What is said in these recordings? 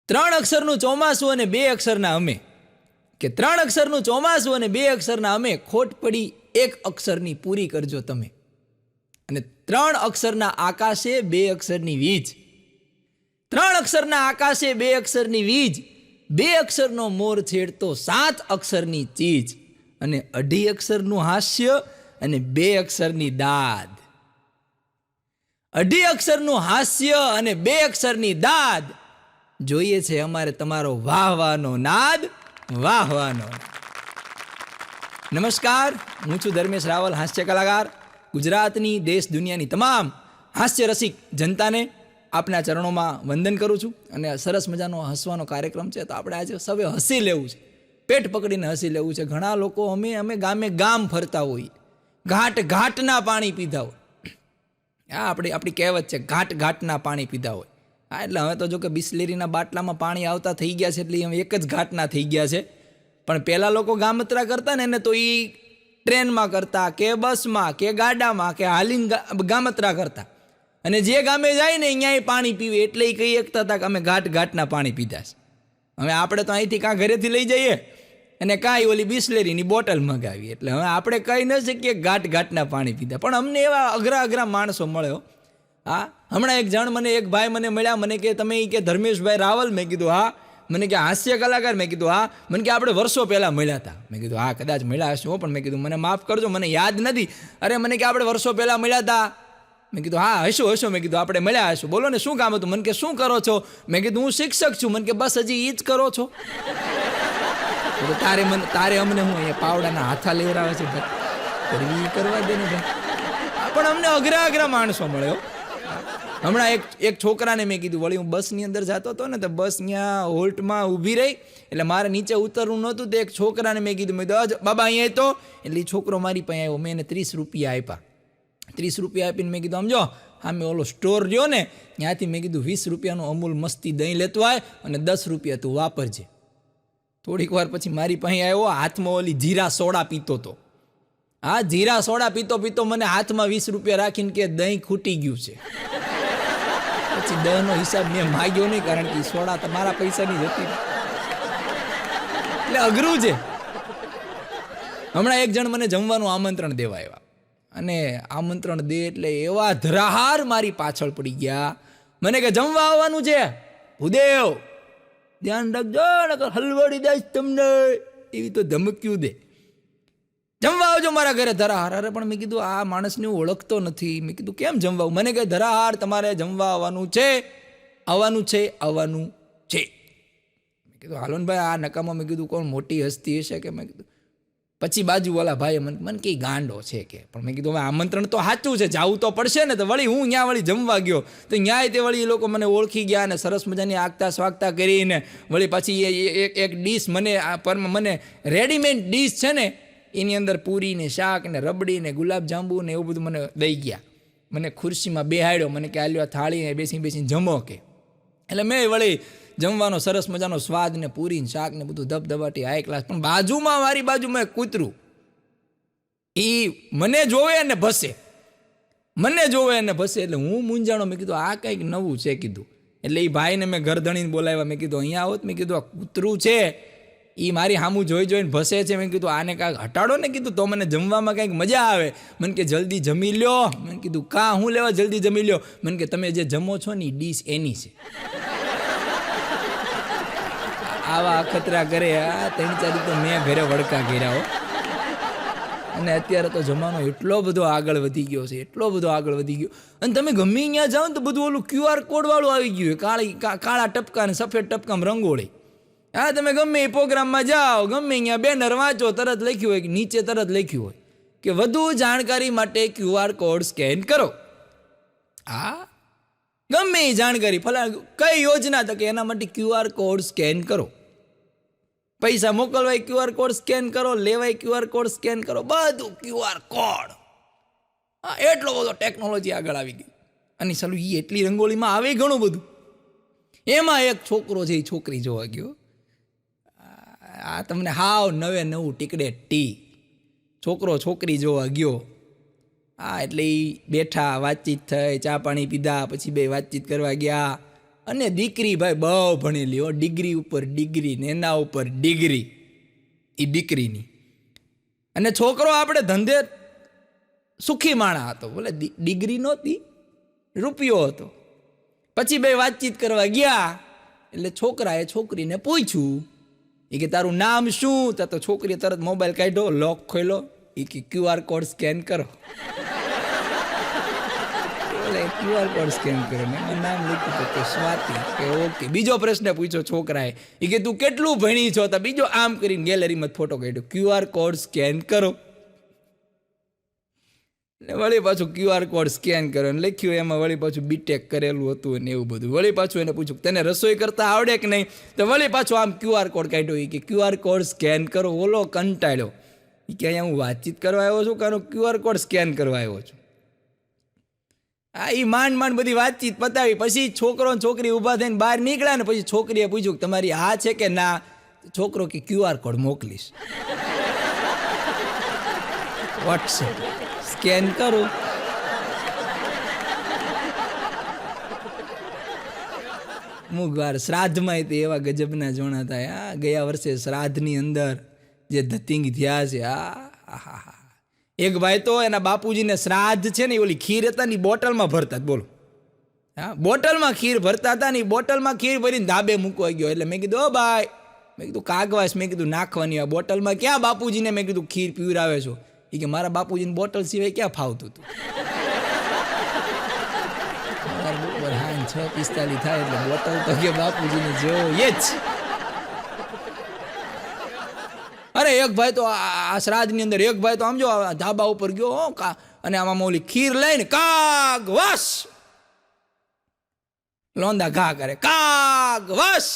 ત્રણ અક્ષરનું ચોમાસું અને બે અક્ષરના અમે, કે ત્રણ અક્ષરનું ચોમાસું અને બે અક્ષરના અમે, ખોટ પડી એક અક્ષરની પૂરી કરજો તમે. અને ત્રણ અક્ષરના આકાશે બે અક્ષરની વીજ, ત્રણ અક્ષરના આકાશે બે અક્ષરની વીજ, બે અક્ષરનો મોર છેડતો સાત અક્ષરની ચીજ, અને અઢી અક્ષરનું હાસ્ય અને બે અક્ષરની દાદ. અઢી અક્ષરનું હાસ્ય અને બે અક્ષરની દાદ, જોઈએ છે અમારે તમારો વાહવાનો નાદ, વાહવાનો. નમસ્કાર, હું છું ધર્મેશ રાવલ, હાસ્ય કલાકાર. ગુજરાતની, દેશ દુનિયાની તમામ હાસ્ય રસિક જનતાને આપના ચરણોમાં વંદન કરું છું. અને સરસ મજાનો હસવાનો કાર્યક્રમ છે, તો આપણે આજે સૌએ હસી લેવું છે, પેટ પકડીને હસી લેવું છે. ઘણા લોકો અમે ગામે ગામ ફરતા હોઈએ, ઘાટના પાણી પીધા હોય. હા, આપણી કહેવત છે, ઘાટના પાણી પીધા હોય. હા, એટલે હવે તો જો કે બિસ્લેરીના બાટલામાં પાણી આવતા થઈ ગયા છે, એટલે હવે એક જ ઘાટના થઈ ગયા છે. પણ પહેલાં લોકો ગામત્રા કરતા ને એને તો એ ટ્રેનમાં કરતા કે બસમાં કે ગાડામાં કે હાલીને ગામત્રા કરતા. અને જે ગામે જાય ને અહીંયા પાણી પીવે, એટલે એ કહી શકતા હતા કે અમે ઘાટના પાણી પીધા છે. હવે આપણે તો અહીંથી કાં ઘરેથી લઈ જઈએ અને કાંઈ ઓલી બિસ્લેરીની બોટલ મગાવી, એટલે હવે આપણે કહી ન શકીએ ઘાટના પાણી પીધા. પણ અમને એવા અઘરા માણસો મળ્યો. હા, હમણાં એક ભાઈ મને મળ્યા, મને કે તમે કે ધર્મેશભાઈ રાવલ? મેં કીધું હા. મને કે હાસ્ય કલાકાર? મેં કીધું હા. મને કે આપણે વર્ષો પહેલાં મળ્યા હતા. મેં કીધું હા, કદાચ મળ્યા હશું, પણ મેં કીધું મને માફ કરજો, મને યાદ નથી. અરે મને કે આપણે વર્ષો પહેલાં મળ્યા હતા. મેં કીધું હા, હશો. મેં કીધું આપણે મળ્યા હશું, બોલો ને શું કામ હતું? મને કે શું કરો છો? મેં કીધું હું શિક્ષક છું. મને કે બસ હજી એ જ કરો છો? તારે અમને હું અહીંયા પાવડાના હાથા લેવરાવે છે ભાઈ, કરવા દે ને ભાઈ. પણ અમને અઘરા માણસો મળ્યો. હમણાં એક છોકરાને મેં કીધું, વળી હું બસની અંદર જતો હતો ને, તો બસ ત્યાં હોલ્ટમાં ઊભી રહી, એટલે મારે નીચે ઉતરવું નહોતું. તો એક છોકરાને મેં કીધું, બાબા અહીંયા તો, એટલે એ છોકરો મારી પાસે આવ્યો. મેં એને 30 રૂપિયા આપ્યા. 30 રૂપિયા આપીને મેં કીધું સમજો, હા મેં ઓલો સ્ટોર રહ્યો ને ત્યાંથી મેં કીધું 20 રૂપિયાનું અમૂલ મસ્તી દહીં લેતો આય અને 10 રૂપિયા તું વાપરજે. થોડીક વાર પછી મારી પાસે આવ્યો, હાથમાં ઓલી જીરા સોડા પીતો હતો. હા, જીરા સોડા પીતો મને હાથમાં 20 રૂપિયા રાખીને કે દહીં ખૂટી ગયું છે. પછી દહીંનો હિસાબ મેં માગ્યો નહીં, કારણ કે સોડા તમારા પૈસાની જ હતી. એટલે અઘરું છે. હમણાં એક જણ મને જમવાનું આમંત્રણ દેવા આવ્યા, અને આમંત્રણ દે એટલે એવા ધરાહાર મારી પાછળ પડી ગયા. મને કે જમવા આવવાનું છે ભૂદેવ, ધ્યાન રાખજો નકર હલવાડી દઈશ તમને, એવી તો ધમક્યું દે. જમવા આવજો મારા ઘરે ધરાહાર. અરે પણ મેં કીધું આ માણસને હું ઓળખતો નથી. મેં કીધું કેમ જમવા? મને કહે ધરાહાર તમારે જમવા આવવાનું છે. મેં કીધું હાલો ને ભાઈ, આ નકામો. મેં કીધું કોણ મોટી હસ્તી હશે કે? મેં કીધું પછી બાજુવાળા ભાઈએ મને કંઈ ગાંડો છે કે. પણ મેં કીધું હવે આમંત્રણ તો સાચું છે, જવું તો પડશે ને. તો વળી હું ત્યાં જમવા ગયો, તો ન્યાય તે વળી એ લોકો મને ઓળખી ગયા અને સરસ મજાની આગતા સ્વાગતા કરીને વળી પછી એક ડીશ મને રેડીમેડ ડીશ છે ને, એની અંદર પૂરી ને શાક ને રબડી ને ગુલાબજાંબુ ને એવું બધું મને દઈ ગયા. મને ખુરશીમાં બેહાડ્યો, મને કે આલ્યો થાળીને બેસીને જમો કે. એટલે મેં વળી જમવાનો સરસ મજાનો સ્વાદ ને પૂરી ને શાક ને બધું ધબધબાટી હાઈ ક્લાસ. પણ મારી બાજુમાં એક કૂતરું, એ મને જોવે અને ભસે. એટલે હું મૂંઝાણો. મેં કીધું આ કંઈક નવું છે કીધું. એટલે એ ભાઈને મેં ઘર ધણીને બોલાવ્યા. મેં કીધું અહીંયા આવત. મેં કીધું આ કૂતરું છે, એ મારી સામું જોઈને ભસે છે. મેં કીધું આને કાંઈક હટાડો ને, કીધું તો મને જમવામાં કંઈક મજા આવે. મને કે જલ્દી જમી લ્યો. મેં કીધું હું લેવા જલ્દી જમી લ્યો? મને કે તમે જે જમો છો ને એ ડીશ એની છે. આવા અખતરા કરે. આ 3-4 તો મેં ઘરે વડકા ઘેર્યા હો. અને અત્યારે તો જમાનો એટલો બધો આગળ વધી ગયો છે, અને તમે ગમે અહીંયા જાઓ ને તો બધું ઓલું QR કોડ વાળું આવી ગયું. કાળા ટપકા ને સફેદ ટપકામાં રંગોળી. હા, તમે ગમે એ પ્રોગ્રામમાં જાઓ, ગમે અહીંયા બેનર વાંચો, તરત લખ્યું હોય કે નીચે તરત લખ્યું હોય કે વધુ જાણકારી માટે QR કોડ સ્કેન કરો. હા, ગમે એ જાણકારી કઈ યોજના તો કે એના માટે QR કોડ સ્કેન કરો. પૈસા મોકલવાય QR કોડ સ્કેન કરો, લેવાય QR કોડ સ્કેન કરો, બધું QR કોડ. હા, એટલો બધો ટેકનોલોજી આગળ આવી ગઈ. અને ચાલું એ એટલી રંગોળીમાં આવે ઘણું બધું. એમાં એક છોકરો છે, એ છોકરી જોવા ગયો. આ તમને હાવ નવું ટીકડે ટી છોકરો છોકરી જોવા ગયો. હા, એટલે એ બેઠા, વાતચીત થઈ, ચા પાણી પીધા, પછી બે વાતચીત કરવા ગયા. અને દીકરી ભાઈ બહુ ભણેલી હો, ડિગ્રી ઉપર ડિગ્રી ને એના ઉપર ડિગ્રી, એ દીકરીની. અને છોકરો આપણે ધંધે સુખી માણા હતો, બોલે ડિગ્રી નહોતી, રૂપિયો હતો. પછી બે વાતચીત કરવા ગયા એટલે છોકરાએ છોકરીને પૂછ્યું, એ કે તારું નામ શું? તો છોકરીએ તરત મોબાઈલ કાઢ્યો, લોક ખોલ્યો, એ કે QR કોડ સ્કેન કરો. એટલે QR કોડ સ્કેન કરો ને એમાં નામ લખ્યું તો સ્વાતિ. કે ઓકે. બીજો પ્રશ્ન પૂછ્યો છોકરાએ, એ કે તું કેટલું ભણી છો? તો બીજો આમ કરીને ગેલેરીમાં ફોટો કાઢ્યો, QR કોડ સ્કેન કરો. ને વળી પાછું QR કોડ સ્કેન કર્યો અને લખ્યું એમાં વળી પાછું બીટેક કરેલું હતું અને એવું બધું. વળી પાછું એને પૂછ્યું તને રસોઈ કરતા આવડે કે નહીં? તો વળી પાછું આમ QR કોડ કાઢ્યો, એ કે QR કોડ સ્કેન કરો. ઓલો કંટાળ્યો, એ કે અહીંયા હું વાતચીત કરવા આવ્યો છું કારણ QR કોડ સ્કેન કરવા આવ્યો છું. આ એ માંડ બધી વાતચીત પતાવી પછી છોકરો ને છોકરી ઊભા થઈને બહાર નીકળ્યા ને પછી છોકરીએ પૂછ્યું કે તમારી હા છે કે ના? છોકરો કે QR કોડ મોકલીશ, વોટ્સએપ સ્કેન કરો. મુગવાર શ્રાદ્ધમાં તે એવા ગજબના જોણા થાય. હા, ગયા વર્ષે શ્રાદ્ધની અંદર જે ધતિંગ થયા છે, હા. એક ભાઈ તો એના બાપુજીને શ્રાદ્ધ છે ને ઓલી ખીર હતા ને બોટલમાં ભરતા. બોલો, હા, બોટલમાં ખીર ભરતા હતા ને બોટલમાં ખીર ભરીને ધાબે મૂકવા ગયો. એટલે મેં કીધું ઓ ભાઈ, મેં કીધું કાગવાસ, મેં કીધું નાખવાની આ બોટલમાં ક્યાં બાપુજીને મેં કીધું ખીર પીવરાવે છો? એ કે મારા બાપુજીને બોટલ સિવાય ક્યાં ફાવતું હતું. 6:45 થાય એટલે બોટલ તો કે બાપુજીને જોઈએ જ. અરે એક ભાઈ તો આ શ્રાદ્ધની અંદર એક ભાઈ તો આમ જો ધાબા ઉપર ગયો અને આમાં ઓલી ખીર લઈને કાગવાસ લોંદા ઘા કરે, કાગવાસ.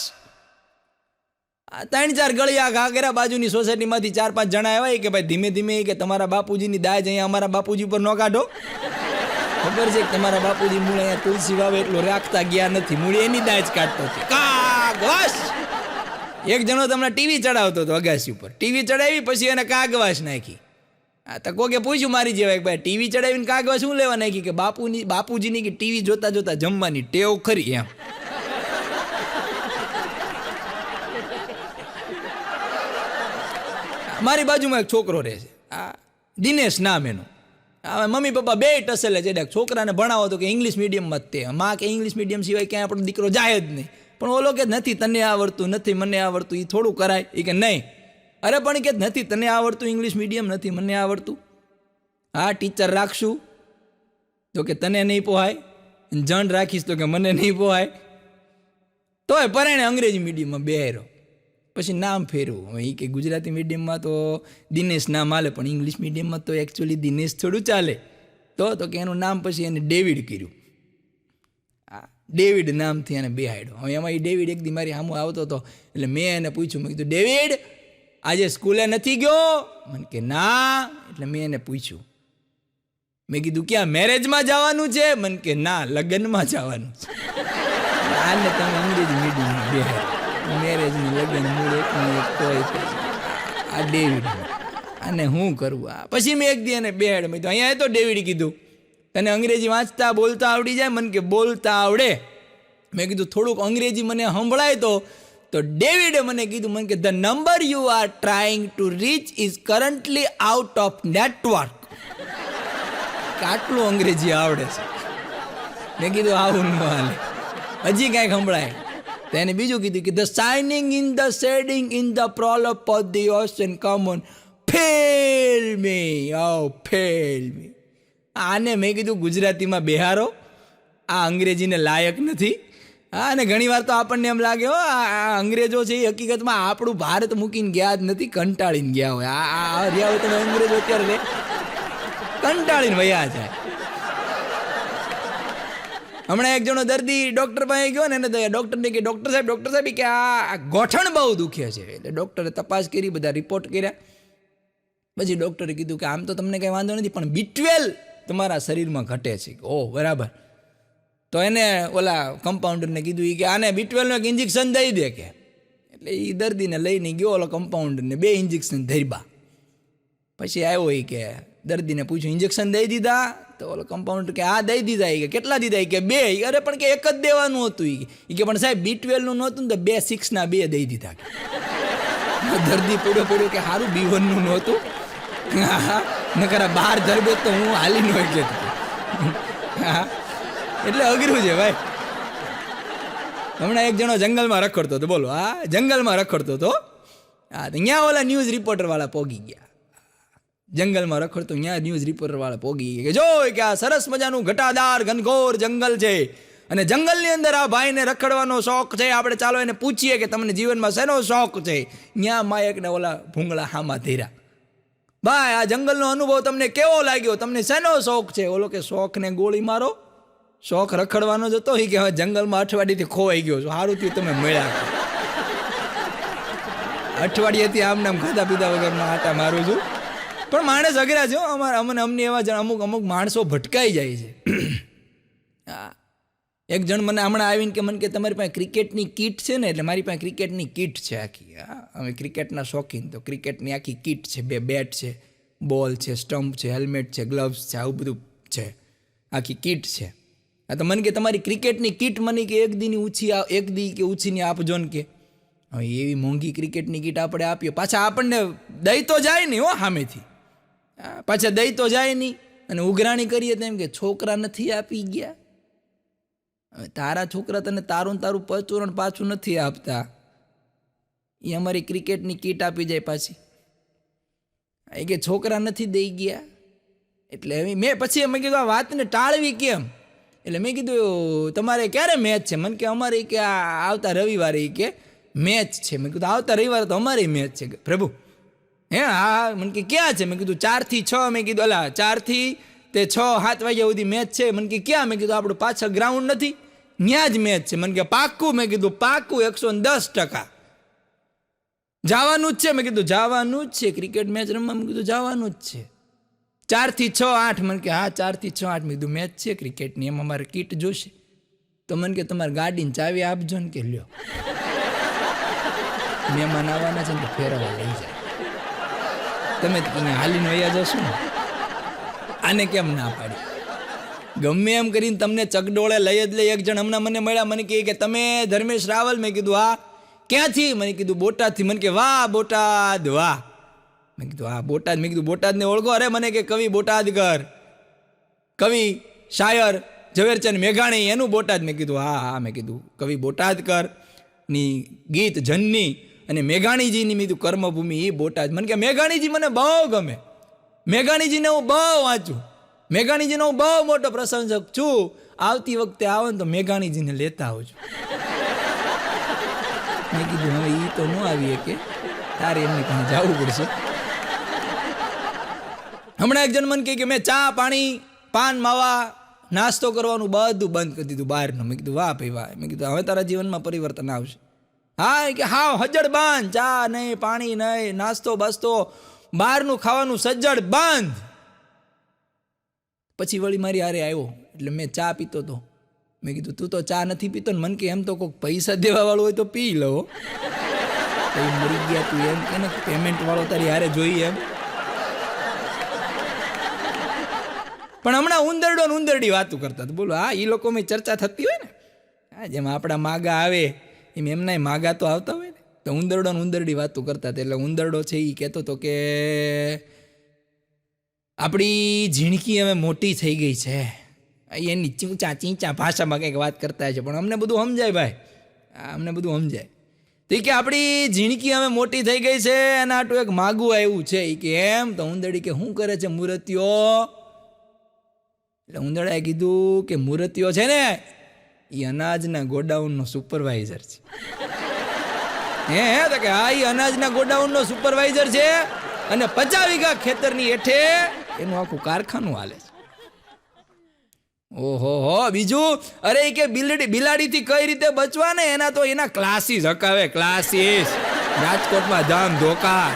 3-4 ગળિયા ઘા કર્યા. બાજુની સોસાયટીમાંથી 4-5 જણા આવ્યા કે ભાઈ ધીમે ધીમે કે તમારા બાપુજીની દાજ અહીંયા અમારા બાપુજી પર ન કાઢો. ખબર છે કે તમારા બાપુજી મૂળ અહીંયા તુલસી વાવે એટલું રાખતા ગયા નથી, મૂળ એની દાજ કાઢતો હતો. કાગવાસ. એક જણો તમને ટીવી ચડાવતો હતો અગાસી ઉપર, ટીવી ચડાવી પછી એને કાગવાસ નાખી. આ તો કોકે પૂછ્યું મારી જેવા ભાઈ ટીવી ચડાવીને કાગવાસ શું લેવા નાખી? કે બાપુજીની કે ટીવી જોતા જોતા જમવાની ટેવ ખરી એમ. મારી બાજુમાં એક છોકરો રહે છે, આ દિનેશ નામ એનું. મમ્મી પપ્પા બે ટસેલે છે. છોકરાને ભણાવો તો કે ઇંગ્લિશ મીડિયમમાં જ તે. માં કે ઇંગ્લિશ મીડિયમ સિવાય ક્યાંય આપણો દીકરો જાય જ નહીં. પણ ઓલો કે નથી તને આવડતું, નથી મને આવડતું, એ થોડું કરાય. એ કે નહીં. અરે પણ કે નથી તને આવડતું ઇંગ્લિશ મીડિયમ, નથી મને આવડતું. હા, ટીચર રાખશું તો કે તને નહીં પોહાય, જણ રાખીશ તો કે મને નહીં પોહાય. તોય પરાણે અંગ્રેજી મીડિયમમાં બેહાર્યો. પછી નામ ફેરવું. હવે એ કે ગુજરાતી મીડિયમમાં તો દિનેશ નામ હાલે પણ ઇંગ્લિશ મીડિયમમાં તો એકચ્યુઅલી દિનેશ થોડું ચાલે. તો કે એનું નામ પછી એને ડેવિડ કર્યું. ડેવિડ નામથી એને બેહાડ્યો. હવે એમાં એ ડેવિડ એક દી મારી સામું આવતો હતો એટલે મેં એને પૂછ્યું, મેં કીધું ડેવિડ આજે સ્કૂલે નથી ગયો? મને કે ના. એટલે મેં એને પૂછ્યું, મેં કીધું ક્યાં મેરેજમાં જવાનું છે? મને કે ના, લગ્નમાં જવાનું છે. આને તમે અંગ્રેજી મીડિયમમાં બેહાડ, મેરેજની લગ્ન મૂળ એકની એક કોઈ આ ડેવિડ આને શું કરવું? પછી મેં એક દી એને બેહાડ, મેં તો અહીંયા તો ડેવિડ કીધું તને અંગ્રેજી વાંચતા બોલતા આવડી જાય? મને કે બોલતા આવડે. મેં કીધું થોડુંક અંગ્રેજી મને સંભળાય તો ડેવિડે મને કીધું, મને કે the number you are trying to reach is currently out of network. આટલું અંગ્રેજી આવડે છે. મેં કીધું આવું ન હાલે, હજી કાંઈક સંભળાય. તો એને બીજું કીધું કે the shining in the shedding in the પ્રોલપ of the ocean come on fail me, oh fail me. આને મેં કીધું ગુજરાતીમાં બેહારો, આ અંગ્રેજીને લાયક નથી. હા, અને ઘણી વાર તો આપણને એમ લાગે હો આ અંગ્રેજો છે એ હકીકતમાં આપણું ભારત મૂકીને ગયા જ નથી, કંટાળીને ગયા હોય. આ રહ્યા હોય તમે અંગ્રેજો અત્યારે કંટાળીને વયા જાય. હમણાં એક જણો દર્દી ડૉક્ટર પાસે ગયો ને એને ડૉક્ટરને કે ડૉક્ટર સાહેબ કે આ ગોઠણ બહુ દુખે છે. એટલે ડૉક્ટરે તપાસ કરી, બધા રિપોર્ટ કર્યા. પછી ડૉક્ટરે કીધું કે આમ તો તમને કંઈ વાંધો નથી પણ B12 તમારા શરીરમાં ઘટે છે. ઓહ બરાબર. તો એને ઓલા કમ્પાઉન્ડરને કીધું કે આને B12નું એક ઇન્જેક્શન દઈ દે કે. એટલે એ દર્દીને લઈને ગયો ઓલો કમ્પાઉન્ડરને, 2 ઇન્જેક્શન ધર્યા. પછી આવ્યો એ કે દર્દીને પૂછ્યું ઇન્જેક્શન દઈ દીધા? તો તો ઓલો કમ્પાઉન્ડર કે આ દઈ દીધા. કે કેટલા દીધા? કે 2. અરે પણ કે એક જ દેવાનું હતું. એ કે પણ સાહેબ B12 નું નહોતું ને તો 2 6 ના 2 દઈ દીધા. દર્દી પડ્યો કે સારું B1 નું નહોતું, નકર 12 ધરબે તો હું હાલી નો કે. એટલે અઘરું છે ભાઈ. હમણાં એક જણો જંગલમાં રખડતો હતો, બોલો, હા જંગલમાં રખડતો હતો. હા, ત્યાં ઓલા ન્યૂઝ રિપોર્ટર વાળા પોગી ગયા. જંગલમાં રખડતો ત્યાં ન્યૂઝ રિપોર્ટર વાળા પોગી ગયા કે જો કે આ સરસ મજાનું ઘટાદાર ઘનઘોર જંગલ છે અને જંગલની અંદર આ ભાઈને રખડવાનો શોખ છે. આપણે ચાલો એને પૂછીએ કે તમને જીવનમાં શેનો શોખ છે. ત્યાં માયકને ઓલા ભૂંગળા હામાં ધીરા, ભાઈ આ જંગલનો અનુભવ તમને કેવો લાગ્યો? તમને શેનો શોખ છે? ઓલો કે શોખને ગોળી મારો, શોખ રખડવાનો જ હતો. કે હવે જંગલમાં અઠવાડિયેથી ખોવાઈ ગયો છું, સારું થયું તમે મળ્યા. અઠવાડિયેથી આમને આમ ખાધા પીધા વગરના આટા મારું છું. પણ માણસ અઘરા છે અમને એવા અમુક માણસો ભટકાઈ જાય છે. હા, એક જણ મને હમણાં આવીને કે મને કે તમારી પાસે ક્રિકેટની કીટ છે ને? એટલે મારી પાસે ક્રિકેટની કીટ છે આખી. હા, અમે ક્રિકેટના શોખીન, તો ક્રિકેટની આખી કીટ છે. 2 બેટ છે, બોલ છે, સ્ટમ્પ છે, હેલ્મેટ છે, ગ્લવ્સ છે, આવું બધું છે, આખી કીટ છે. હા, તો મને કે તમારી ક્રિકેટની કીટ મને કે એક દી કે ઉછીની આપજો ને. કે હવે એવી મોંઘી ક્રિકેટની કીટ આપણે આપીએ, પાછા આપણને દઈ તો જાય નહીં હો સામેથી, પાછા દઈ તો જાય નહીં. અને ઉઘરાણી કરીએ તો એમ કે છોકરા નથી આપી ગયા. હવે તારા છોકરા તને તારું પરચુરણ પાછું નથી આપતા, એ અમારી ક્રિકેટની કીટ આપી જાય પાછી. એ કે છોકરા નથી દઈ ગયા. એટલે મેં પછી મેં કીધું આ વાતને ટાળવી કેમ? એટલે મેં કીધું તમારે ક્યારે મેચ છે? મને કે અમારે કે આવતા રવિવારે કે મેચ છે. મેં કીધું આવતા રવિવારે તો અમારી મેચ છે. પ્રભુ હે? હા. મને કે ક્યાં છે? મેં કીધું 4 થી 6. મેં કીધું અલા 4 થી 6-7 વાગ્યા સુધી મેચ છે. મને કે ક્યાં? મેં કીધું આપણું પાછળ ગ્રાઉન્ડ નથી, ત્યાં જ મેચ છે. મને કે પાક્કું? મેં કીધું પાક્કું 110% જવાનું જ છે. મેં કીધું જવાનું જ છે, ક્રિકેટ મેચ રમવા મેં કીધું જવાનું જ છે. 4 થી 6 8. મને કે હા 4 થી 6 8. મેં કીધું મેચ છે ક્રિકેટની, એમાં મારે કીટ જોશે. તો મને કે તમારી ગાડીની ચાવી આપજો ને. કે લ્યો, મહેમાન આવવાના છે ને તો ફેરવા લઈ જાય, તમે અહીંયા હાલીને વયા જશો ને. આને કેમ ના પાડી? ગમે એમ કરીને તમને ચકડોળે લઈ જ લઈ. એક જણ હમણાં મને મળ્યા, મને કહે કે તમે ધર્મેશ રાવલ? મેં કીધું હા. ક્યાંથી? મને કીધું બોટાદથી. મને કે વાહ બોટાદ વાહ. મેં કીધું હા બોટાદ. મેં કીધું બોટાદને ઓળખો? અરે મને કે કવિ બોટાદકર, કવિ શાયર ઝવેરચંદ મેઘાણી એનું બોટાદ. મેં કીધું હા હા. મેં કીધું કવિ બોટાદકર ની ગીત જનની અને મેઘાણીજીની મેં કીધું કર્મભૂમિ એ બોટાદ. મને કે મેઘાણીજી મને બહુ ગમે, મેઘાણીજીને હું બહુ વાંચું, મેઘાણીજીનો હું બહુ મોટો પ્રશંસક છું. આવતી વખતે આવો ને તો મેઘાણીજીને લેતા આવજો. મેં કીધું હવે એ તો ન આવીએ કે તારે એમની પાસે જવું પડશે. હમણાં એક જણ મને કહે કે મેં ચા પાણી પાન માવા નાસ્તો કરવાનું બધું બંધ કરી દીધું બહારનું. મેં કીધું વાહ ભાઈ વાહ. મેં કીધું હવે તારા જીવનમાં પરિવર્તન આવશે. હા કે હા હજડ બંધ, ચા નહીં, પાણી નહીં, નાસ્તો બાસ્તો બહારનું ખાવાનું સજ્જડ બંધ. પછી વળી મારી હારે આવ્યો એટલે મેં ચા પીતો હતો. મેં કીધું તું તો ચા નથી પીતો ને? મને કે એમ તો કોઈક પૈસા દેવા વાળું હોય તો પી લો. મરી ગયા તું એમ કે ને પેમેન્ટ વાળો તારી હારે જોઈએ એમ. પણ હમણાં ઉંદરડો ને ઉંદરડી વાતું કરતા હતા. બોલો હા, એ લોકોમાં ચર્ચા થતી હોય ને, હા જેમ આપણા માગા આવે એમ એમના માગા તો આવતા હોય ને. તો ઉંદરડો ને ઉંદરડી વાતું કરતા હતા. એટલે ઉંદરડો છે એ કહેતો હતો કે આપણી ઝીણકી હવે મોટી થઈ ગઈ છે. એની ચીંચા ભાષામાં કંઈક વાત કરતા છે, પણ અમને બધું સમજાય ભાઈ, અમને બધું સમજાય. તો કે આપણી ઝીણકી હવે મોટી થઈ ગઈ છે અને આટલું એક માગું આવ્યું છે. એ કે એમ? તો ઉંદરડી કે શું કરે છે મૂર્તિઓ? એટલે ઉંદરડાએ કીધું કે મૂર્તિઓ છે ને એ અનાજના ગોડાઉનનો સુપરવાઇઝર છે. હે તો કે હા, એ અનાજના ગોડાઉનનો સુપરવાઇઝર છે અને 50 વીઘા ખેતરની હેઠે એનું આખું કારખાનું હાલે છે. ઓહો હો. બીજું? અરે કે બિલાડીથી કઈ રીતે બચવા ને એના તો એના ક્લાસીસ હકાવે, ક્લાસીસ રાજકોટમાં ધામ ધોકા.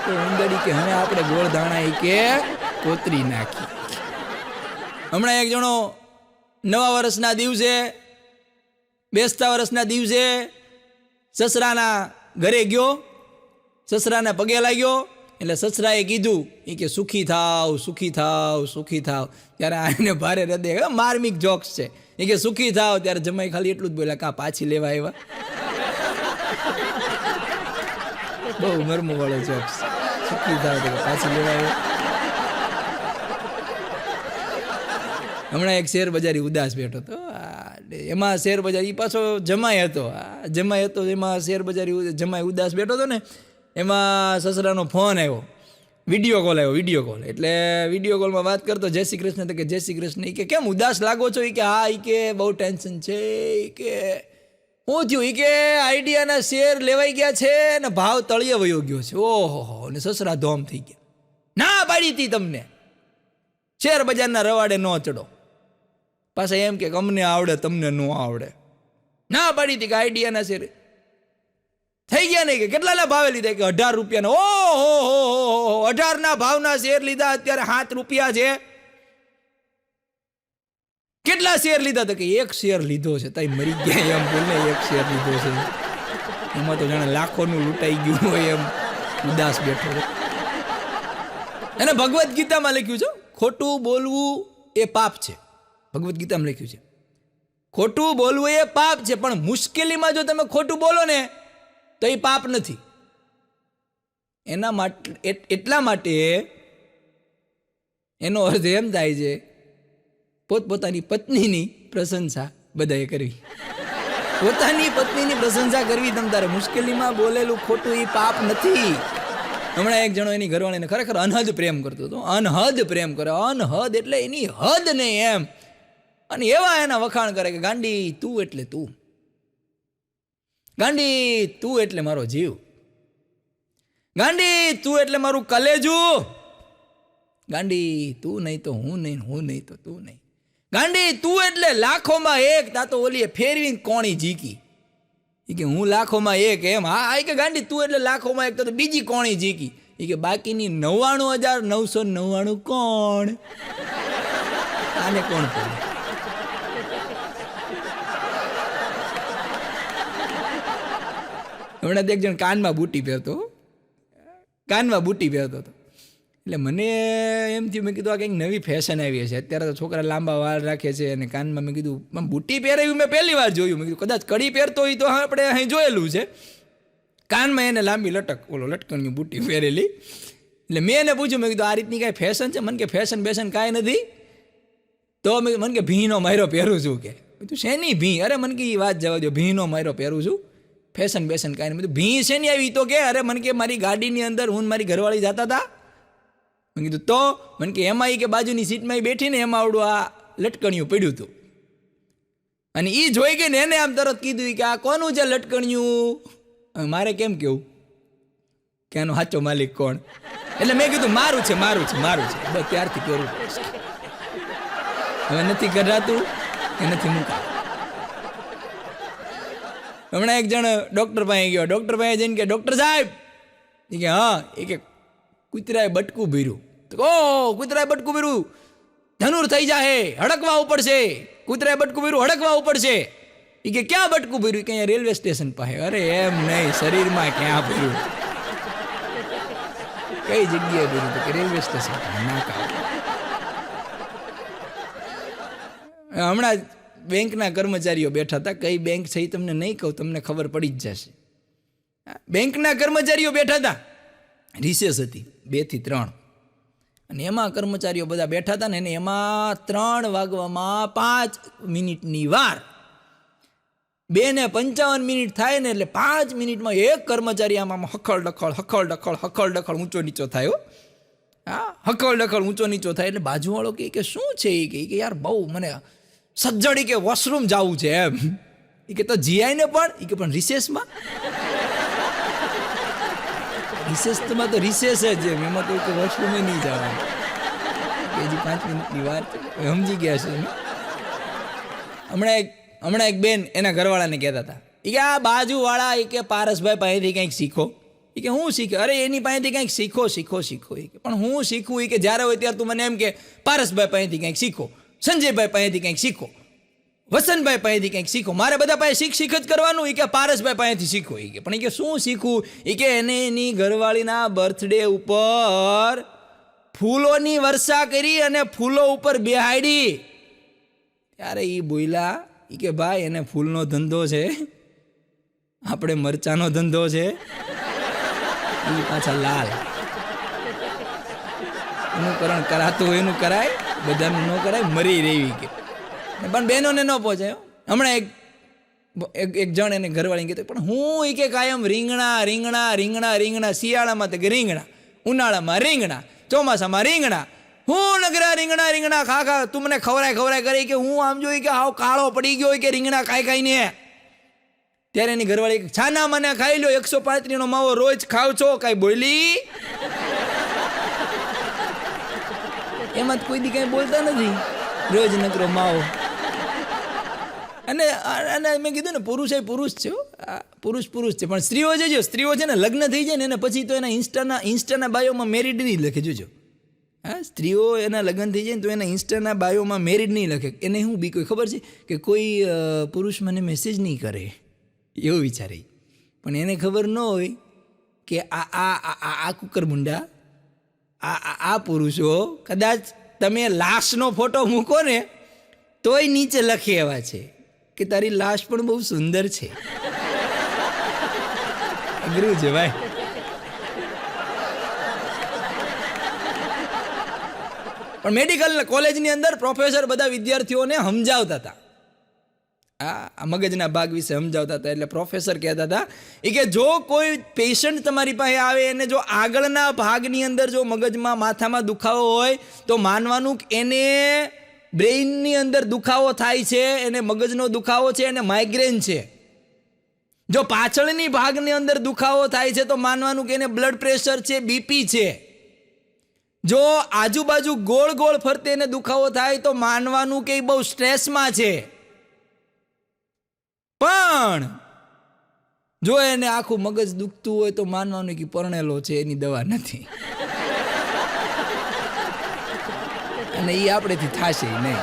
તો ઉંદરડી કે હવે આપણે ગોળ દાણા કે કોતરી નાખી. હમણાં એક જણો નવા વર્ષના દિવસે, બેસતા વર્ષના દિવસે સસરાના ઘરે ગયો, સસરાને પગે લાગ્યો એટલે સસરાએ કીધું એ કે સુખી થાવ સુખી થાવ સુખી થાવ. ત્યારે આને ભારે હૃદય, માર્મિક જોક્સ છે. એ કે સુખી થાવ ત્યારે જમાઈ ખાલી એટલું જ બોલ્યા, કાં પાછી લેવા આવ્યા. બહુ મરમું વાળો જોક્સ. સુખી થાવ તો પાછી લેવા આવ્યા. હમણાં એક શેર બજારી ઉદાસ બેઠો હતો. એમાં શેર બજારી પાછો જમાઈ હતો. એમાં શેર બજારી જમાઈ ઉદાસ બેઠો હતો ને, એમાં સસરાનો ફોન આવ્યો, વિડીયો કોલ. એટલે વિડીયો કોલમાં વાત કરતો, જય શ્રી કૃષ્ણ. તો કે જય શ્રી કૃષ્ણ. એ કે કેમ ઉદાસ લાગો છો? એ કે હા, એ કે બહુ ટેન્શન છે. એ કે શું થયું? એ કે આઈડિયાના શેર લેવાઈ ગયા છે ને ભાવ તળિયે વયો ગયો છે. ઓહો! અને સસરા ધોમ થઈ ગયા. ના પાડી હતી તમને, શેર બજારના રવાડે ન ચડો. પાછા એમ કે અમને આવડે તમને ન આવડે. ના પાડી હતી કે આઈડિયાના શેર થઈ ગયા નહીં. કે કેટલાના ભાવે લીધા? કે 18 રૂપિયાના. ઓહો! 18 ભાવના શેર લીધા, અત્યારે 7 રૂપિયા છે. કેટલા શેર લીધા? તો કે એક શેર લીધો છે. તઈ મરી ગયા એમ બોલે, એક શેર લીધો છે. એમાં તો જાણે લાખોનું લૂંટાઈ ગયું હોય એમ ઉદાસ બેઠો છે. અને ભગવદ્ ગીતામાં લખ્યું છે, ખોટું બોલવું એ પાપ છે. ભગવદ્ ગીતામાં લખ્યું છે ખોટું બોલવું એ પાપ છે, પણ મુશ્કેલીમાં જો તમે ખોટું બોલો ને તો એ પાપ નથી. એના માટે એટલા માટે એનો અર્થ એમ થાય છે, પોતપોતાની પત્નીની પ્રશંસા બધાએ કરવી. પોતાની પત્નીની પ્રશંસા કરવી. તમ તારે મુશ્કેલીમાં બોલેલું ખોટું એ પાપ નથી. હમણાં એક જણો એની ઘરવાળીને ખરેખર અનહદ પ્રેમ કરતો હતો. અનહદ પ્રેમ કરે. અનહદ એટલે એની હદ નહીં એમ. અને એવા એના વખાણ કરે કે ગાંડી તું એટલે તું, ગાંડી તું એટલે મારો જીવ, ગાંડી તું એટલે મારું કલેજું, ગાંડી તું નહીં તો હું નહીં, હું નહીં તો તું નહીં, ગાંડી તું એટલે લાખોમાં એક. તા તો ઓલીએ ફેરવીને કોણી જીકી. એ કે હું લાખોમાં એક એમ? હા, કે ગાંડી તું એટલે લાખોમાં એક તો બીજી કોણી જીકી. એ કે બાકીની 99,999 કોણ? આને કોણ કરે? હમણાં એક જણ કાનમાં બુટી પહેરતો હતો. એટલે મને એમ થયું, મેં કીધું આ કંઈક નવી ફેશન આવી છે. અત્યારે તો છોકરા લાંબા વાળ રાખે છે અને કાનમાં. મેં કીધું બુટી પહેરાવી મેં પહેલી વાર જોયું. મેં કીધું કદાચ કડી પહેરતો હોય તો આપણે અહીં જોયેલું છે. કાનમાં એને લાંબી લટકણની બુટી પહેરેલી. એટલે મેં એને પૂછ્યું, મેં કીધું આ રીતની કાંઈ ફેશન છે? મને કે ફેશન કાંઈ નથી. તો મને કે ભીનો માયરો પહેરું છું. કે તું શેની ભી? અરે મને કે વાત જવા દો, ભીનો માયરો પહેરું છું, ફેશન કાંઈ નહીં. ભી શેની આવી? તો કે અરે મને કે મારી ગાડીની અંદર હું મારી ઘરવાળી જતા હતા. મેં કીધું તો? મને કે એમાં કે બાજુની સીટમાં બેઠીને એમાં આવડું આ લટકણિયું પડ્યું હતું. અને એ જોઈ ગઈ ને એને આમ તરત કીધું કે આ કોનું છે લટકણિયું? મારે કેમ કેવું કે આનો સાચો માલિક કોણ? એટલે મેં કીધું મારું છે. બસ ત્યારથી કરવું પડશે. હવે નથી કરાતું કે નથી મૂકા. હમણાં એક જણ ડૉક્ટર પાસે ગયો. ડૉક્ટર પાસે જઈને કે ડૉક્ટર સાહેબ, એ કે હા. એ કે કૂતરાએ બટકું ભર્યું. તો કૂતરાએ બટકું ભર્યું, ધનુર થઈ જાય, હડકવા ઉપડશે. કૂતરાએ બટકું ભર્યું, હડકવા ઉપડશે. એ કે ક્યાં બટકું ભર્યું? કે અહીંયા રેલવે સ્ટેશન પાસે. અરે એમ નહીં, શરીરમાં ક્યાં ભર્યું? કઈ જગ્યાએ ભર્યું? તો કે રેલવે સ્ટેશન નાકા. હમણાં બેંકના કર્મચારીઓ બેઠા હતા. કઈ બેંક છે એ તમને નહીં કહું, તમને ખબર પડી જ જશે. બેંકના કર્મચારીઓ બેઠા હતા. રિસેસ હતી 2 થી 3. અને એમાં કર્મચારીઓ બધા બેઠા હતા ને એને એમાં 3 વાગવામાં 5 મિનિટની વાર. 2:55 થાય ને એટલે 5 મિનિટમાં એક કર્મચારી આમાં હખળ ડખળ ઊંચો નીચો થાય. હા, હખળ ડખળ ઊંચો નીચો થાય. એટલે બાજુવાળો કે શું છે? એ કે યાર બહુ મને સજ્જડી કે વોશરૂમ જવું છે એમ. એ કે તો જીઆઈને પણ? એ કે પણ રિસેસમાં? રિસેસમાં તો રિસેસ જ એમ, એમાં તો કે વોશરૂમે નહીં જવાનું. કે હજી 5 મિનિટની વાર સમજી ગયા છે. હમણાં એક બેન એના ઘરવાળાને કહેતા હતા, એ કે આ બાજુવાળા એ કે પારસભાઈ પાસેથી કંઈક શીખો. એ કે હું શીખે? અરે એની પાસેથી કંઈક શીખો. એ કે પણ હું શીખવું? એ કે જ્યારે હોય ત્યારે તું મને એમ કે પારસભાઈ પાસેથી કંઈક શીખો, સંજયભાઈ પાસેથી કંઈક શીખો. વસંતભાઈ પાસેથી કંઈક શીખો. મારે બધા પાસે શીખ જ કરવાનું. એ કે પારસભાઈ પાસેથી શીખો. એ કે પણ એ કે શું શીખવું? એ કે એને એની ઘરવાળીના બર્થડે ઉપર ફૂલોની વર્ષા કરી અને ફૂલો ઉપર બેહાડી. ત્યારે એ બોલ્યા, એ કે ભાઈ એને ફૂલનો ધંધો છે, આપણે મરચાનો ધંધો છે. એ પાછા લાલ. એનું કરણ કરાતું હોય એનું કરાય, બધાનું ન કરાય, મરી રહેવી કે. પણ બહેનોને ન પહોંચાય. હમણાં એક જણ એને ઘરવાળીને કીધું, પણ હું એ કે કાયમ રીંગણા રીંગણા રીંગણા રીંગણા, શિયાળામાં તો કે રીંગણા, ઉનાળામાં રીંગણા, ચોમાસામાં રીંગણા, હું નગરા રીંગણા રીંગણા ખા ખા, તું મને ખવરાય કરી કે હું આમ જોઈ કે હાવ કાળો પડી ગયો કે રીંગણા ખાઈને. ત્યારે એની ઘરવાળી છાના મને ખાઈ લો, 135 નો માવો રોજ ખાવ છો, કાંઈ બોલી? એમાં કોઈ દી કઈ બોલતા નથી, રોજ નકરો માવો. અને મેં કીધું ને, પુરુષ એ પુરુષ છે, પુરુષ છે. પણ સ્ત્રીઓ જોજો, સ્ત્રીઓ છે ને લગ્ન થઈ જાય ને એને પછી તો એના ઇન્સ્ટાના બાયોમાં મેરિડ નહીં લખે. જોજો, હા, સ્ત્રીઓ એના લગ્ન થઈ જાય ને તો એના ઇન્સ્ટાના બાયોમાં મેરિડ નહીં લખે. એને શું બી કોઈ ખબર છે કે કોઈ પુરુષ મને મેસેજ નહીં કરે, એવું વિચારે. પણ એને ખબર ન હોય કે આ કુકરમુંડા, આ પુરુષો કદાચ તમે લાશનો ફોટો મૂકો ને તોય નીચે લખી એવા છે કે તારી લાશ પણ બહુ સુંદર છે. અઘરું છે ભાઈ. પણ મેડિકલ કોલેજની અંદર પ્રોફેસર બધા વિદ્યાર્થીઓને સમજાવતા હતા, આ મગજના ભાગ વિશે સમજાવતા હતા. એટલે પ્રોફેસર કહેતા હતા એ કે જો કોઈ પેશન્ટ તમારી પાસે આવે અને જો આગળના ભાગની અંદર જો મગજમાં માથામાં દુખાવો હોય તો માનવાનું કે એને બ્રેઇનની અંદર દુખાવો થાય છે, એને મગજનો દુખાવો છે, એને માઇગ્રેન છે. જો પાછળની ભાગની અંદર દુખાવો થાય છે તો માનવાનું કે એને બ્લડ પ્રેશર છે, બીપી છે. જો આજુબાજુ ગોળ ગોળ ફરતે એને દુખાવો થાય તો માનવાનું કે એ બહુ સ્ટ્રેસમાં છે. પણ જો એને આખું મગજ દુખતું હોય તો માનવાનું કે પરણેલો છે, એની દવા નથી. અને એ આપણેથી થશે નહીં.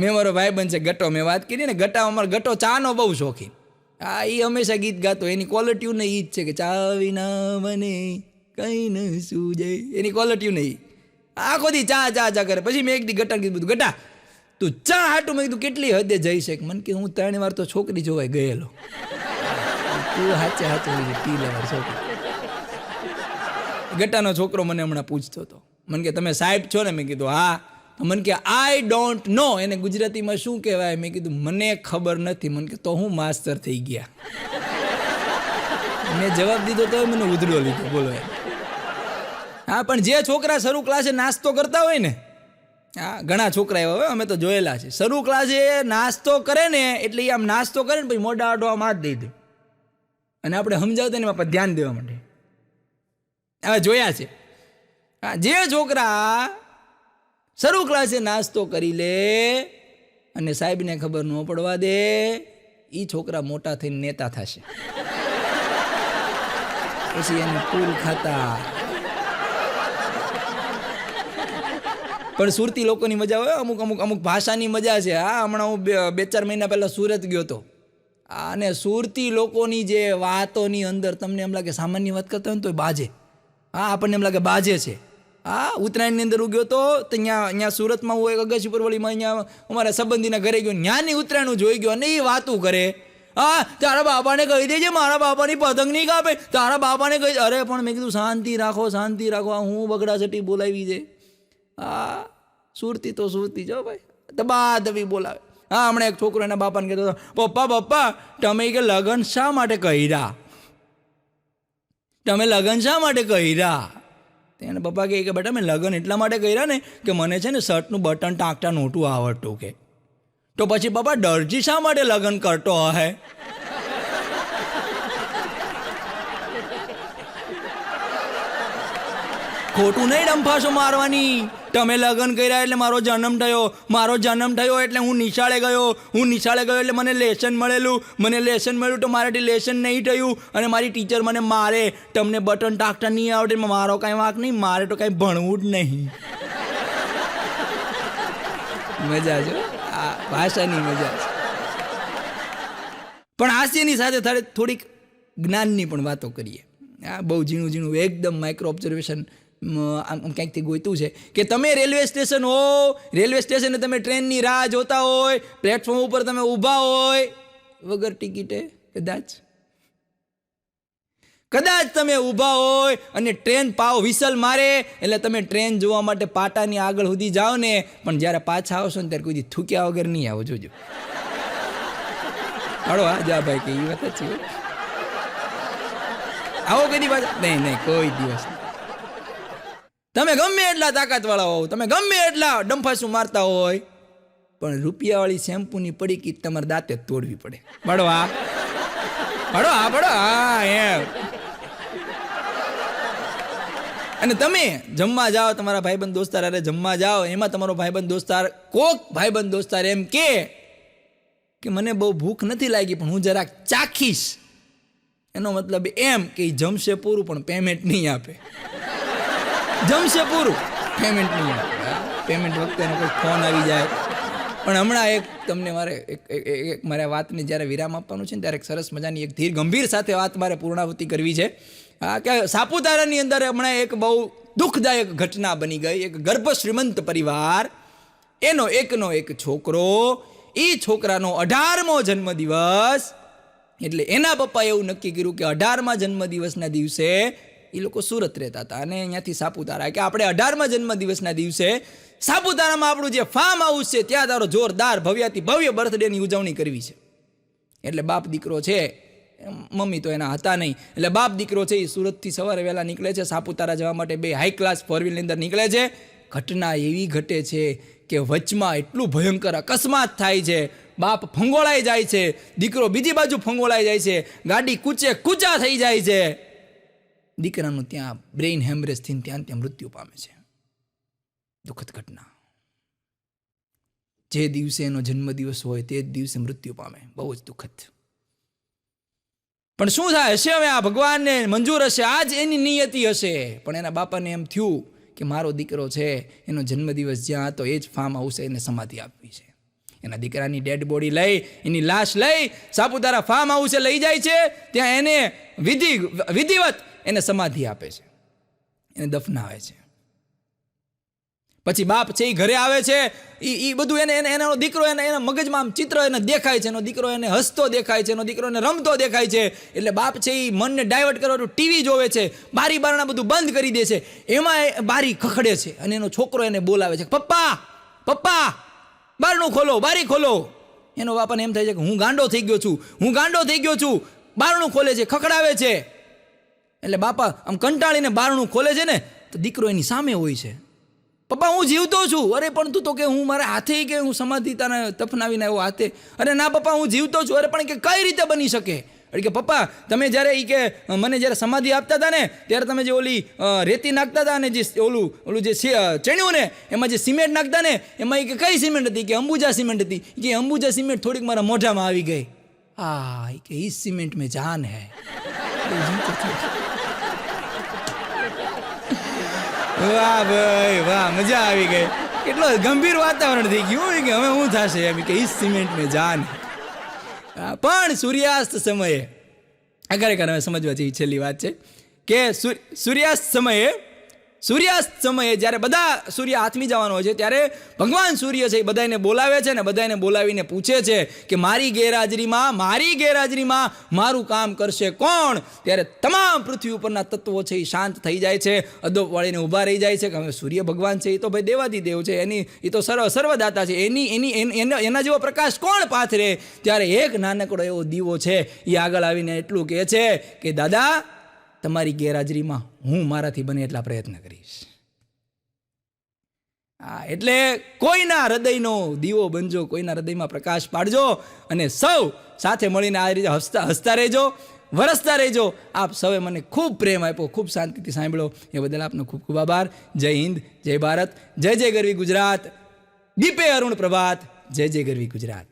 મેં મારો ભાઈબંધ છે ગટો, મેં વાત કરી ને, અમારો ગટો ચાનો બહુ શોખીન. હા, એ હંમેશા ગીત ગાતો. એની ક્વોલિટી ને એ જ છે કે ચા વિના મને કઈ ન સૂજે, એની ક્વોલિટી નહીં. આખો દી ચા ચા ચા કરે. પછી મેં એક દી ગટા કીધું, ગટા તું ચા હાટું, મેં કીધું કેટલી હદે જઈ શકે? મને કે હું 3 વાર તો છોકરી જોવાય ગયેલો. તું હાચે પી લેવા છોકરી. ગટાનો છોકરો મને હમણાં પૂછતો હતો, મને કે તમે સાહેબ છો ને? મેં કીધું હા. મને કે આઈ ડોન્ટ નો, એને ગુજરાતીમાં શું કહેવાય? મેં કીધું મને ખબર નથી. મને કે તો હું માસ્તર થઈ ગયા. મેં જવાબ દીધો તો મને ઉધડો લીધો, બોલો. હા, પણ જે છોકરા શરૂ ક્લાસે નાસ્તો કરતા હોય ને, હા, ઘણા છોકરા એવા હોય, અમે તો જોયેલા છે. શરૂ ક્લાસે નાસ્તો કરે ને એટલે આમ નાસ્તો કરે ને પછી મોઢા આડો આમ હાથ દઈ દે અને આપણે સમજાવતા ને એમાં ધ્યાન દેવા માંડે. હવે જોયા છે. હા, જે છોકરા શરૂ ક્લાસે નાસ્તો કરી લે અને સાહેબને ખબર ન પડવા દે, એ છોકરા મોટા થઈને નેતા થશે. પછી એને પૂલ ખાતા. પણ સુરતી લોકોની મજા હોય, અમુક ભાષાની મજા છે. હા, હમણાં હું 2-4 મહિના પહેલાં સુરત ગયો હતો. અને સુરતી લોકોની જે વાતોની અંદર તમને એમ લાગે સામાન્ય વાત કરતા હોય ને તો બાજે. હા, આપણને એમ લાગે બાજે છે. હા, ઉત્તરાયણની અંદર હું ગયો તો અહીંયા સુરતમાં હું એક અગાસી પરવળીમાં અહીંયા અમારા સંબંધીના ઘરે ગયો, ત્યાંની ઉત્તરાયણ હું જોઈ ગયો અને એ વાતું કરે. હા, તારા બાપાને કહી દેજે મારા બાપાની પતંગ નહીં કાપે, તારા બાપાને કહી. અરે પણ મેં કીધું શાંતિ રાખો. હું બગડા ચટી બોલાવી છે. હા, સુરતી તો સુરતી જો ભાઈ, દબી બોલાવે. હા, હમણાં એક છોકરો એના બાપાને કહેતો હતો, પપ્પા તમે કે લગ્ન શા માટે કર્યા? તમે લગ્ન શા માટે કર્યા? એને પપ્પા કહે કે બેટા મેં લગ્ન એટલા માટે કર્યા ને કે મને છે ને શર્ટનું બટન ટાંકતા નહોતું આવડતું. કે તો પછી પપ્પા દરજી શા માટે લગ્ન કરતો હે? ખોટું નહીં ડંફાશો મારવાની. તમે લગ્ન કર્યા એટલે મારો જન્મ થયો એટલે હું નિશાળે ગયો એટલે મને લેસન મળ્યું તો મારાથી લેસન નહીં થયું અને મારી ટીચર મને મારે. તમને બટન ટાંકતા નહીં આવડે, મારો કાંઈ વાંક નહીં, મારે તો કાંઈ ભણવું જ નહીં. મજા છે, આ ભાષાની મજા છે. પણ હાસ્યની સાથે થોડીક જ્ઞાનની પણ વાતો કરીએ. આ બહુ ઝીણું ઝીણું એકદમ માઇક્રો ઓબ્ઝર્વેશન આમ ક્યાંકથી ગોઈતું છે કે તમે રેલવે સ્ટેશન હો, રેલવે સ્ટેશને તમે ટ્રેનની રાહ જોતા હોય, પ્લેટફોર્મ ઉપર તમે ઊભા હોય વગર ટિકિટે, કદાચ તમે ઊભા હોય અને ટ્રેન પાવ વિસલ મારે એટલે તમે ટ્રેન જોવા માટે પાટાની આગળ સુધી જાઓ ને, પણ જ્યારે પાછા આવશો ને ત્યારે કોઈ દી થૂક્યા વગર નહીં આવો, જોજો. હાડો હા જા ભાઈ કે એ વાત છે. આવો કદી પાછા નહીં, કોઈ દિવસ નહીં. તમે ગમે એટલા તાકાતવાળા હોવ, તમે ગમે એટલા ડંફાસું મારતા હોય, પણ રૂપિયાવાળી શેમ્પૂની પડીકી તમારે દાંતે જ તોડવી પડે. પડો હા એમ. અને તમે જમવા જાઓ, તમારા ભાઈબંધ દોસ્તાર અરે જમવા જાઓ, એમાં તમારો ભાઈબંધ દોસ્તાર કોક ભાઈબંધ દોસ્તાર એમ કે મને બહુ ભૂખ નથી લાગી પણ હું જરાક ચાખીશ, એનો મતલબ એમ કે જમશે પૂરું પણ પેમેન્ટ નહીં આપે. જમશે પૂરું, પેમેન્ટ નહીં આપે. પેમેન્ટ વખતે એનો કોઈ ફોન આવી જાય. પણ હમણાં એક તમને મારે વાતને જ્યારે વિરામ આપવાનું છે ને ત્યારે એક સરસ મજાની એક ધીર ગંભીર સાથે વાત મારે પૂર્ણાવૃત્તિ કરવી છે. કે સાપુતારાની અંદર હમણાં એક બહુ દુઃખદાયક ઘટના બની ગઈ. એક ગર્ભ શ્રીમંત પરિવાર, એનો એકનો એક છોકરો, એ છોકરાનો 18મો જન્મદિવસ, એટલે એના પપ્પાએ એવું નક્કી કર્યું કે 18મા જન્મદિવસના દિવસે એ લોકો સુરત રહેતા હતા અને અહીંયાથી સાપુતારા, કે આપણે 18મા જન્મદિવસના દિવસે સાપુતારામાં આપણું જે ફાર્મ હાઉસ છે ત્યાં તારો જોરદાર ભવ્યાતિ ભવ્ય બર્થડેની ઉજવણી કરવી છે. એટલે બાપ દીકરો છે, મમ્મી તો એના હતા નહીં, એટલે બાપ દીકરો છે એ સુરતથી સવારે વહેલા નીકળે છે, સાપુતારા જવા માટે 2 હાઈ ક્લાસ 4-વ્હીલની અંદર નીકળે છે. ઘટના એવી ઘટે છે કે વચમાં એટલું ભયંકર અકસ્માત થાય છે, બાપ ફંગોળાઈ જાય છે, દીકરો બીજી બાજુ ફંગોળાઈ જાય છે, ગાડી કૂચા થઈ જાય છે, દીકરાનું ત્યાં બ્રેઇન હેમરેજથી ત્યાં મૃત્યુ પામે છે. દુઃખદ ઘટના. જે દિવસે એનો જન્મદિવસ હોય તે જ દિવસે મૃત્યુ પામે, બહુ જ દુઃખદ. પણ શું થાય હશે હવે, આ ભગવાનને મંજૂર હશે, આજ એની નિયતિ હશે. પણ એના બાપાને એમ થયું કે મારો દીકરો છે, એનો જન્મદિવસ જ્યાં હતો એ જ ફાર્મ હાઉસે એને સમાધિ આપવી છે. એના દીકરાની ડેડ બોડી લઈ, એની લાશ લઈ સાપુતારા ફાર્મ હાઉસે લઈ જાય છે. ત્યાં એને વિધિવત એને સમાધિ આપે છે, એને દફનાવે છે. પછી બાપ છે એ ઘરે આવે છે, એ બધું એનો દીકરો એના મગજમાં આમ ચિત્ર એને દેખાય છે, એનો દીકરો એને હસતો દેખાય છે, એનો દીકરો એને રમતો દેખાય છે. એટલે બાપ છે એ મનને ડાયવર્ટ કરવાનું ટીવી જોવે છે, બારી બારણા બધું બંધ કરી દે છે. એમાં બારી ખખડે છે અને એનો છોકરો એને બોલાવે છે, પપ્પા બારણું ખોલો, બારી ખોલો. એનો બાપાને એમ થાય છે કે હું ગાંડો થઈ ગયો છું. બારણું ખોલે છે, ખખડાવે છે. એટલે બાપા આમ કંટાળીને બારણું ખોલે છે ને તો દીકરો એની સામે હોય છે. પપ્પા હું જીવતો છું. અરે પણ તું તો કે હું મારા હાથે કે હું સમાધિ તાને દફનાવીને આવ્યો હાથે. અરે ના પપ્પા હું જીવતો છું. અરે પણ કે કઈ રીતે બની શકે? એટલે કે પપ્પા તમે જ્યારે મને જ્યારે સમાધિ આપતા હતા ને ત્યારે તમે જે ઓલી રેતી નાખતા હતા અને જે ઓલું જે ચણ્યું ને એમાં જે સિમેન્ટ નાખતા ને એમાં કે કઈ સિમેન્ટ હતી? કે અંબુજા સિમેન્ટ હતી. કે અંબુજા સિમેન્ટ થોડીક મારા મોઢામાં આવી ગઈ. હા કે ઇસ સિમેન્ટ મેં જાન હૈ. વાહ ભાઈ વાહ, મજા આવી ગઈ. કેટલો ગંભીર વાતાવરણ થઈ ગયું કે હવે શું થશે એમ કે ઇસ સિમેન્ટ મેં જાન. પણ સૂર્યાસ્ત સમયે આ ખરેખર હવે સમજવા જેવી છેલ્લી વાત છે કે સૂર્યાસ્ત સમયે જ્યારે બધા સૂર્ય આથમી જવાનો હોય છે ત્યારે ભગવાન સૂર્ય છે એ બધાને બોલાવે છે ને બધાને બોલાવીને પૂછે છે કે મારી ગેરહાજરીમાં મારું કામ કરશે કોણ? ત્યારે તમામ પૃથ્વી ઉપરના તત્વો છે એ શાંત થઈ જાય છે, અદોપ વાળીને ઊભા રહી જાય છે કે હવે સૂર્ય ભગવાન છે એ તો ભાઈ દેવાદિદેવ છે, એ તો સર્વદાતા છે, એના જેવો પ્રકાશ કોણ પાથરે? ત્યારે એક નાનકડો એવો દીવો છે એ આગળ આવીને એટલું કહે છે કે દાદા તમારી ગેરહાજરીમાં હું મારાથી બને એટલા પ્રયત્ન કરીશ. એટલે કોઈના હૃદયનો દીવો બનજો, કોઈના હૃદયમાં પ્રકાશ પાડજો અને સૌ સાથે મળીને આ રીતે હસતા રહેજો, વરસતા રહેજો. આપ સૌએ મને ખૂબ પ્રેમ આપ્યો, ખૂબ શાંતિથી સાંભળ્યો, એ બદલ આપનો ખૂબ ખૂબ આભાર. જય હિન્દ, જય ભારત, જય જય ગરવી ગુજરાત, દીપે અરુણ પ્રભાત, જય જય ગરવી ગુજરાત.